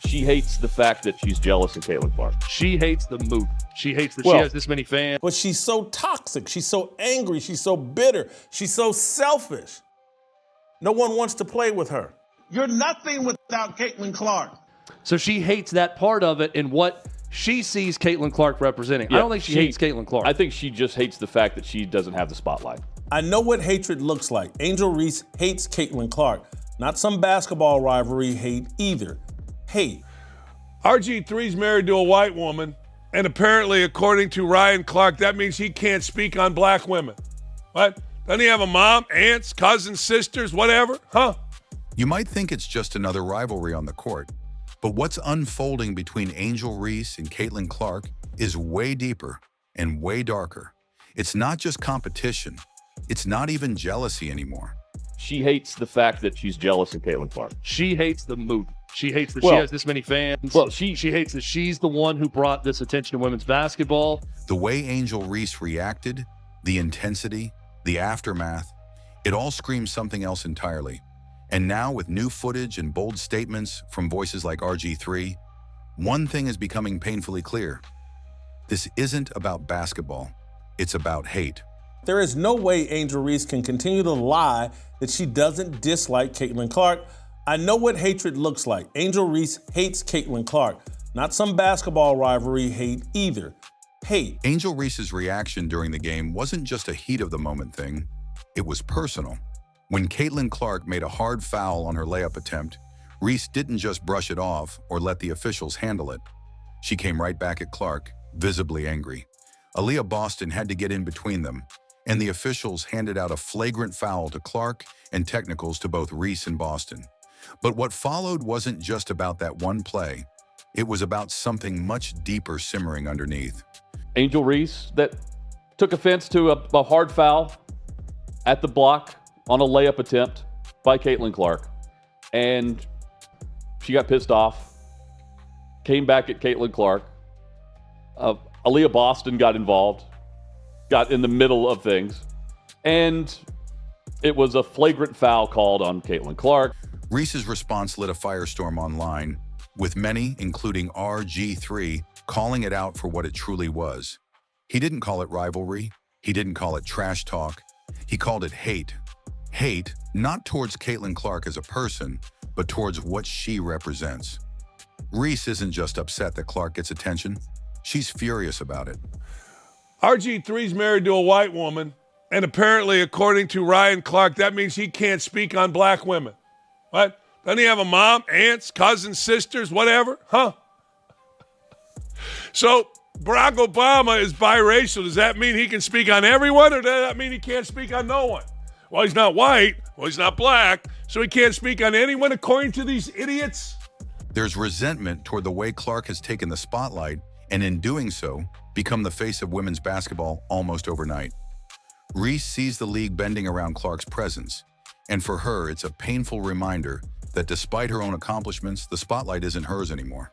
She hates the fact that she's jealous of Caitlin Clark. She hates the mood. She hates that she has this many fans. But she's so toxic. She's so angry. She's so bitter. She's so selfish. No one wants to play with her. You're nothing without Caitlin Clark. So she hates that part of it and what she sees Caitlin Clark representing. Yeah, I don't think she hates Caitlin Clark. I think she just hates the fact that she doesn't have the spotlight. I know what hatred looks like. Angel Reese hates Caitlin Clark. Not some basketball rivalry hate either. Hate. RG3's married to a white woman, and apparently, according to Ryan Clark, that means he can't speak on black women. What? Doesn't he have a mom, aunts, cousins, sisters, whatever? Huh? You might think it's just another rivalry on the court, but what's unfolding between Angel Reese and Caitlin Clark is way deeper and way darker. It's not just competition. It's not even jealousy anymore. She hates the fact that she's jealous of Caitlin Clark. She hates the mood. She hates that she has this many fans. Well, she hates that she's the one who brought this attention to women's basketball. The way Angel Reese reacted, the intensity, the aftermath, it all screams something else entirely. And now with new footage and bold statements from voices like RG3, one thing is becoming painfully clear. This isn't about basketball. It's about hate. There is no way Angel Reese can continue to lie that she doesn't dislike Caitlin Clark. I know what hatred looks like. Angel Reese hates Caitlin Clark. Not some basketball rivalry hate either. Hate. Angel Reese's reaction during the game wasn't just a heat of the moment thing. It was personal. When Caitlin Clark made a hard foul on her layup attempt, Reese didn't just brush it off or let the officials handle it. She came right back at Clark, visibly angry. Aaliyah Boston had to get in between them, and the officials handed out a flagrant foul to Clark and technicals to both Reese and Boston. But what followed wasn't just about that one play. It was about something much deeper simmering underneath. Angel Reese that took offense to a hard foul at the block on a layup attempt by Caitlin Clark. And she got pissed off, came back at Caitlin Clark. Aaliyah Boston got involved, got in the middle of things, and it was a flagrant foul called on Caitlin Clark. Reese's response lit a firestorm online, with many, including RG3, calling it out for what it truly was. He didn't call it rivalry. He didn't call it trash talk. He called it hate. Hate, not towards Caitlin Clark as a person, but towards what she represents. Reese isn't just upset that Clark gets attention. She's furious about it. RG3's married to a white woman, and apparently, according to Ryan Clark, that means he can't speak on black women. What? Doesn't he have a mom, aunts, cousins, sisters, whatever? Huh? So Barack Obama is biracial. Does that mean he can speak on everyone, or does that mean he can't speak on no one? Well, he's not white. Well, he's not black. So he can't speak on anyone according to these idiots? There's resentment toward the way Clark has taken the spotlight, and in doing so, become the face of women's basketball almost overnight. Reese sees the league bending around Clark's presence, and for her, it's a painful reminder that despite her own accomplishments, the spotlight isn't hers anymore.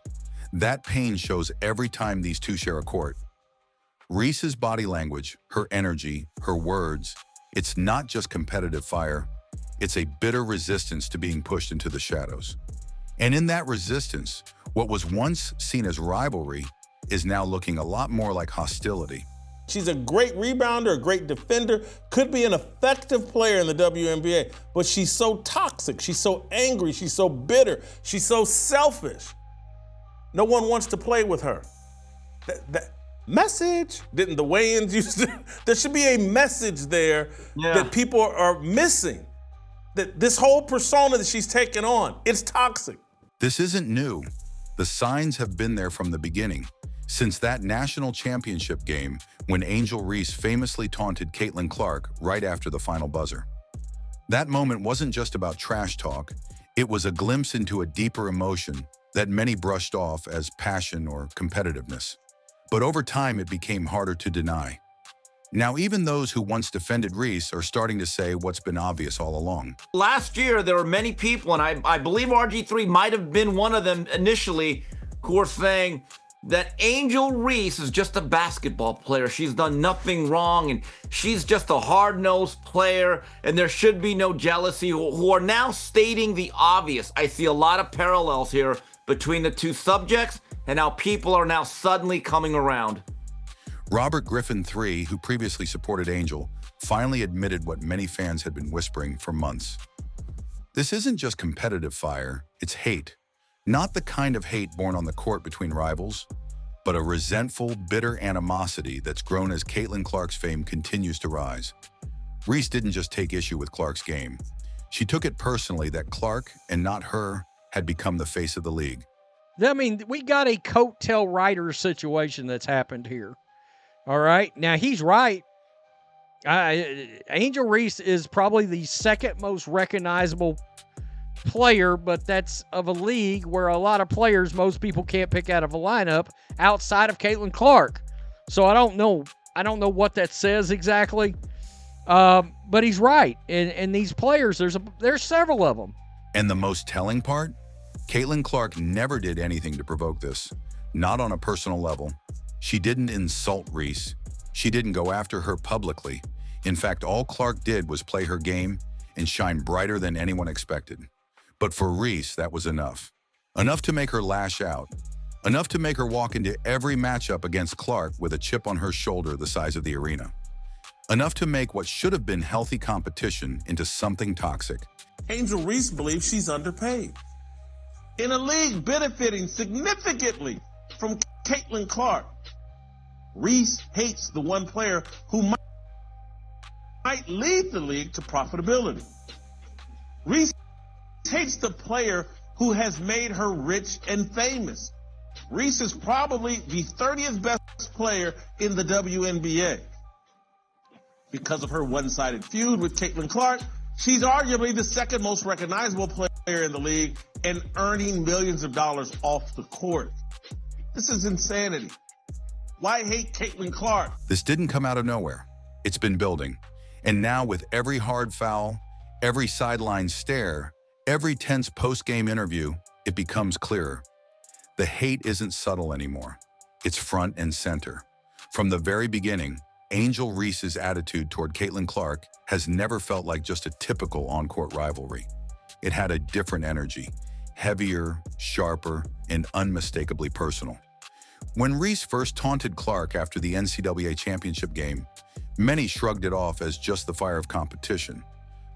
That pain shows every time these two share a court. Reese's body language, her energy, her words, it's not just competitive fire, it's a bitter resistance to being pushed into the shadows. And in that resistance, what was once seen as rivalry is now looking a lot more like hostility. She's a great rebounder, a great defender, could be an effective player in the WNBA, but she's so toxic, she's so angry, she's so bitter, she's so selfish. No one wants to play with her. That message, didn't the weigh-ins used to? There should be a message there that people are missing. That this whole persona that she's taken on, it's toxic. This isn't new. The signs have been there from the beginning. Since that national championship game when Angel Reese famously taunted Caitlin Clark right after the final buzzer. That moment wasn't just about trash talk, it was a glimpse into a deeper emotion that many brushed off as passion or competitiveness. But over time, it became harder to deny. Now, even those who once defended Reese are starting to say what's been obvious all along. Last year, there were many people, and I believe RG3 might have been one of them initially, who were saying that Angel Reese is just a basketball player. She's done nothing wrong, and she's just a hard-nosed player, and there should be no jealousy, who are now stating the obvious. I see a lot of parallels here between the two subjects and how people are now suddenly coming around. Robert Griffin III, who previously supported Angel, finally admitted what many fans had been whispering for months. This isn't just competitive fire, it's hate. Not the kind of hate born on the court between rivals, but a resentful, bitter animosity that's grown as Caitlin Clark's fame continues to rise. Reese didn't just take issue with Clark's game. She took it personally that Clark, and not her, had become the face of the league. I mean, we got a coattail rider situation that's happened here. All right? Now, he's right. Angel Reese is probably the second most recognizable player, but that's of a league where a lot of players most people can't pick out of a lineup outside of Caitlin Clark. So I don't know what that says exactly, but he's right. And these players, there's several of them. And the most telling part? Caitlin Clark never did anything to provoke this, not on a personal level. She didn't insult Reese. She didn't go after her publicly. In fact, all Clark did was play her game and shine brighter than anyone expected. But for Reese, that was enough. Enough to make her lash out. Enough to make her walk into every matchup against Clark with a chip on her shoulder the size of the arena. Enough to make what should have been healthy competition into something toxic. Angel Reese believes she's underpaid. In a league benefiting significantly from Caitlin Clark, Reese hates the one player who might lead the league to profitability. Reese hates the player who has made her rich and famous. Reese is probably the 30th best player in the WNBA. Because of her one-sided feud with Caitlin Clark, she's arguably the second most recognizable player in the league and earning millions of dollars off the court. This is insanity. Why hate Caitlin Clark? This didn't come out of nowhere. It's been building. And now with every hard foul, every sideline stare, every tense post-game interview, it becomes clearer. The hate isn't subtle anymore. It's front and center. From the very beginning, Angel Reese's attitude toward Caitlin Clark has never felt like just a typical on-court rivalry. It had a different energy, heavier, sharper, and unmistakably personal. When Reese first taunted Clark after the NCAA championship game, many shrugged it off as just the fire of competition.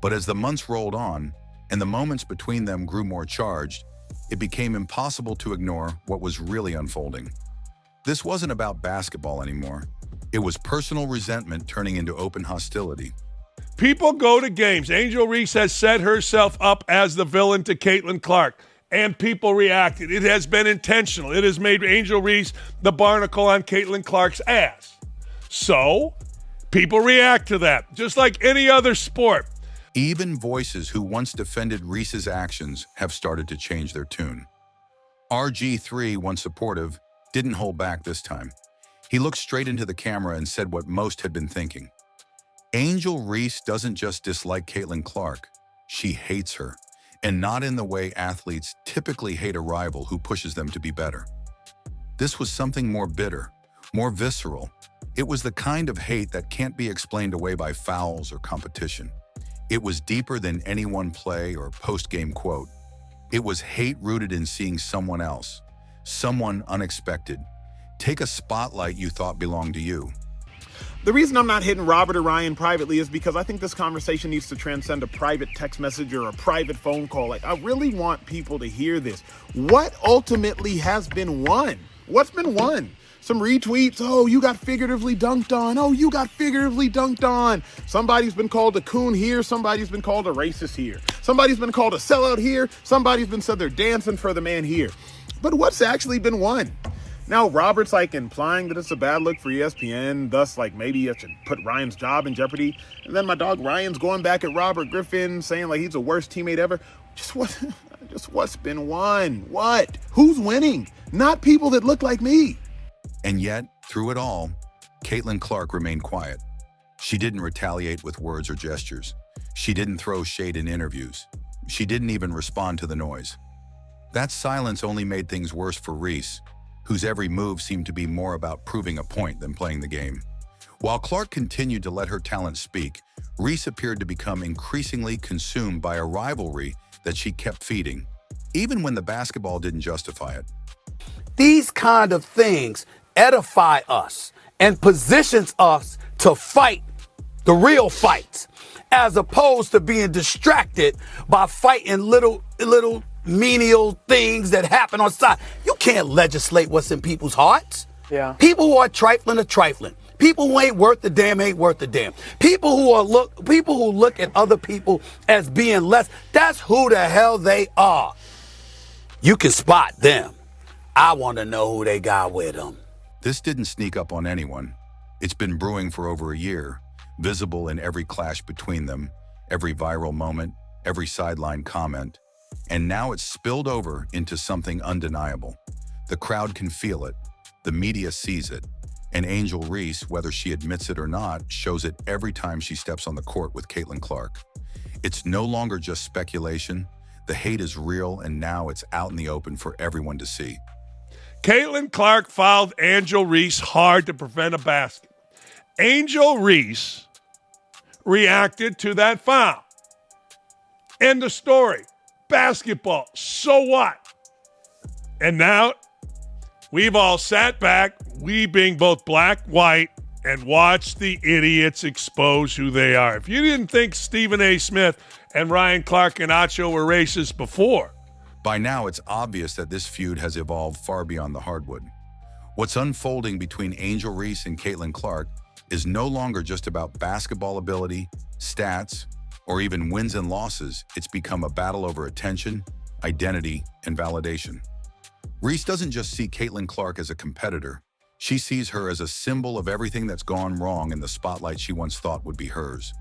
But as the months rolled on, and the moments between them grew more charged, it became impossible to ignore what was really unfolding. This wasn't about basketball anymore. It was personal resentment turning into open hostility. People go to games. Angel Reese has set herself up as the villain to Caitlin Clark, and people reacted. It has been intentional. It has made Angel Reese the barnacle on Caitlin Clark's ass. So, people react to that, just like any other sport. Even voices who once defended Reese's actions have started to change their tune. RG3, once supportive, didn't hold back this time. He looked straight into the camera and said what most had been thinking. Angel Reese doesn't just dislike Caitlin Clark, she hates her, and not in the way athletes typically hate a rival who pushes them to be better. This was something more bitter, more visceral. It was the kind of hate that can't be explained away by fouls or competition. It was deeper than any one play or post-game quote. It was hate rooted in seeing someone else, someone unexpected, take a spotlight you thought belonged to you. The reason I'm not hitting Robert or Ryan privately is because I think this conversation needs to transcend a private text message or a private phone call. Like, I really want people to hear this. What ultimately has been won? What's been won? Some retweets. Oh, you got figuratively dunked on. Oh, you got figuratively dunked on. Somebody's been called a coon here. Somebody's been called a racist here. Somebody's been called a sellout here. Somebody's been said they're dancing for the man here. But what's actually been won? Now, Robert's like implying that it's a bad look for ESPN, thus like maybe I should put Ryan's job in jeopardy. And then my dog Ryan's going back at Robert Griffin saying like he's the worst teammate ever. Just what's been won? What? Who's winning? Not people that look like me. And yet, through it all, Caitlin Clark remained quiet. She didn't retaliate with words or gestures. She didn't throw shade in interviews. She didn't even respond to the noise. That silence only made things worse for Reese, whose every move seemed to be more about proving a point than playing the game. While Clark continued to let her talent speak, Reese appeared to become increasingly consumed by a rivalry that she kept feeding. even when the basketball didn't justify it. These kind of things edify us and positions us to fight the real fights, as opposed to being distracted by fighting little menial things that happen on side. You can't legislate what's in people's hearts. Yeah. People who are trifling are trifling. People who ain't worth the damn ain't worth the damn. People who look at other people as being less, that's who the hell they are. You can spot them. I want to know who they got with them. This didn't sneak up on anyone. It's been brewing for over a year, visible in every clash between them, every viral moment, every sideline comment, and now it's spilled over into something undeniable. The crowd can feel it, the media sees it, and Angel Reese, whether she admits it or not, shows it every time she steps on the court with Caitlin Clark. It's no longer just speculation. The hate is real, and now it's out in the open for everyone to see. Caitlin Clark fouled Angel Reese hard to prevent a basket. Angel Reese reacted to that foul. End of story. Basketball. So what? And now we've all sat back, we being both black, white, and watched the idiots expose who they are. If you didn't think Stephen A. Smith and Ryan Clark and Acho were racist before, by now it's obvious that this feud has evolved far beyond the hardwood. What's unfolding between Angel Reese and Caitlin Clark is no longer just about basketball ability, stats, or even wins and losses. It's become a battle over attention, identity, and validation. Reese doesn't just see Caitlin Clark as a competitor. She sees her as a symbol of everything that's gone wrong in the spotlight she once thought would be hers.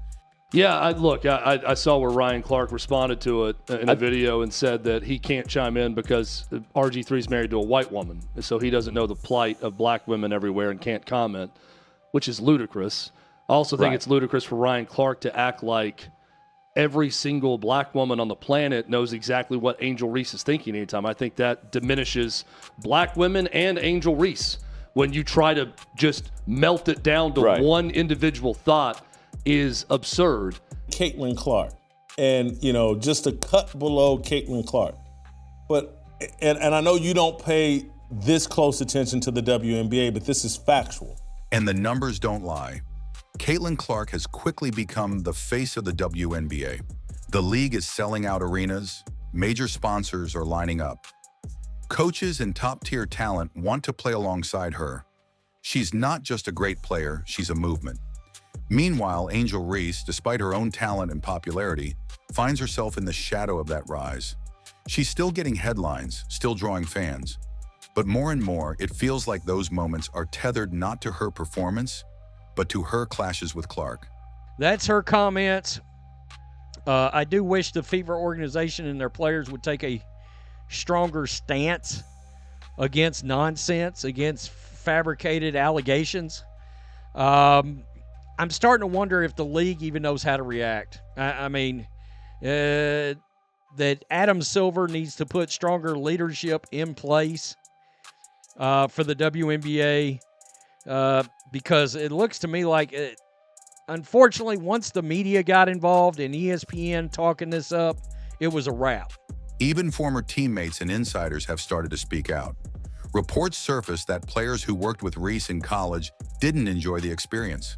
Yeah, I saw where Ryan Clark responded to it in a video and said that he can't chime in because RG3 is married to a white woman, and so he doesn't know the plight of black women everywhere and can't comment, which is ludicrous. I also think it's ludicrous for Ryan Clark to act like every single black woman on the planet knows exactly what Angel Reese is thinking anytime. I think that diminishes black women and Angel Reese when you try to just melt it down to one individual thought. Is absurd. Caitlin Clark, and just a cut below Caitlin Clark, but and I know you don't pay this close attention to the WNBA, but this is factual. And the numbers don't lie. Caitlin Clark has quickly become the face of the WNBA. The league is selling out arenas, major sponsors are lining up. Coaches and top-tier talent want to play alongside her. She's not just a great player, she's a movement. Meanwhile, Angel Reese, despite her own talent and popularity, finds herself in the shadow of that rise. She's still getting headlines, still drawing fans. But more and more, it feels like those moments are tethered not to her performance, but to her clashes with Clark. That's her comments. I do wish the Fever organization and their players would take a stronger stance against nonsense, against fabricated allegations. I'm starting to wonder if the league even knows how to react. I mean, that Adam Silver needs to put stronger leadership in place for the WNBA because it looks to me like, unfortunately, once the media got involved and ESPN talking this up, it was a wrap. Even former teammates and insiders have started to speak out. Reports surfaced that players who worked with Reese in college didn't enjoy the experience.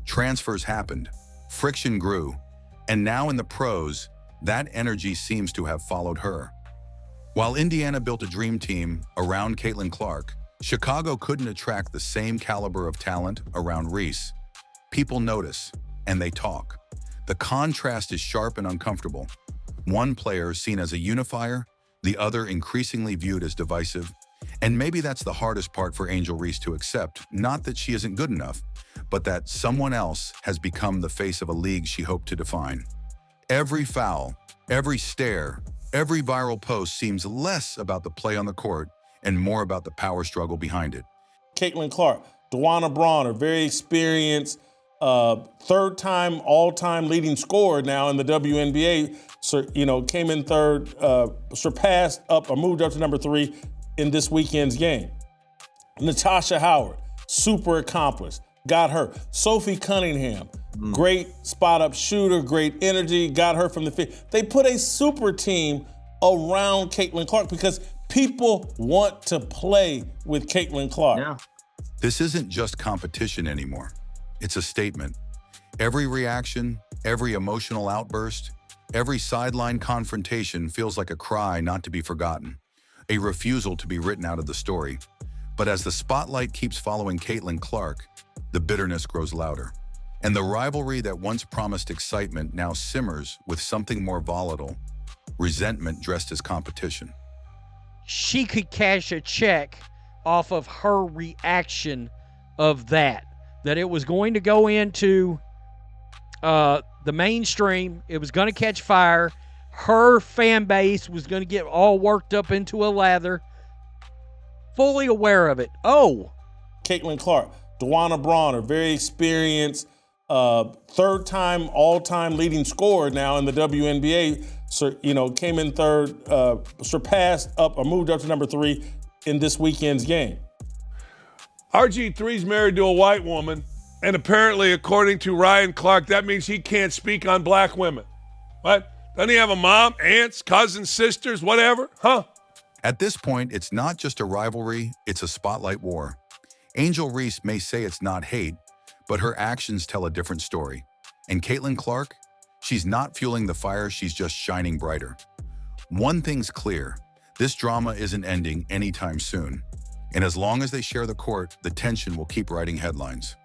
Transfers happened, friction grew, and now in the pros, that energy seems to have followed her. While Indiana built a dream team around Caitlin Clark, Chicago couldn't attract the same caliber of talent around Reese. People notice, and they talk. The contrast is sharp and uncomfortable. One player seen as a unifier, the other increasingly viewed as divisive. And maybe that's the hardest part for Angel Reese to accept, not that she isn't good enough, but that someone else has become the face of a league she hoped to define. Every foul, every stare, every viral post seems less about the play on the court and more about the power struggle behind it. Caitlin Clark, DeWanna Braun, a very experienced third-time all-time leading scorer now in the WNBA, came in third, moved up to number 3 in this weekend's game. Natasha Howard, super accomplished, got her. Sophie Cunningham, great spot-up shooter, great energy, got her from the field. They put a super team around Caitlin Clark because people want to play with Caitlin Clark. Yeah. This isn't just competition anymore. It's a statement. Every reaction, every emotional outburst, every sideline confrontation feels like a cry not to be forgotten, a refusal to be written out of the story. But as the spotlight keeps following Caitlin Clark, the bitterness grows louder. And the rivalry that once promised excitement now simmers with something more volatile, resentment dressed as competition. She could cash a check off of her reaction of that it was going to go into the mainstream. It was going to catch fire. Her fan base was going to get all worked up into a lather. Fully aware of it. Oh. Caitlin Clark, DeWanna Braun, a very experienced, third-time all-time leading scorer now in the WNBA. So, came in third, surpassed up or moved up to number 3 in this weekend's game. RG3's married to a white woman, and apparently, according to Ryan Clark, that means he can't speak on black women. What? Doesn't he have a mom, aunts, cousins, sisters, whatever? Huh? At this point, it's not just a rivalry, it's a spotlight war. Angel Reese may say it's not hate, but her actions tell a different story. And Caitlin Clark? She's not fueling the fire, she's just shining brighter. One thing's clear, this drama isn't ending anytime soon. And as long as they share the court, the tension will keep writing headlines.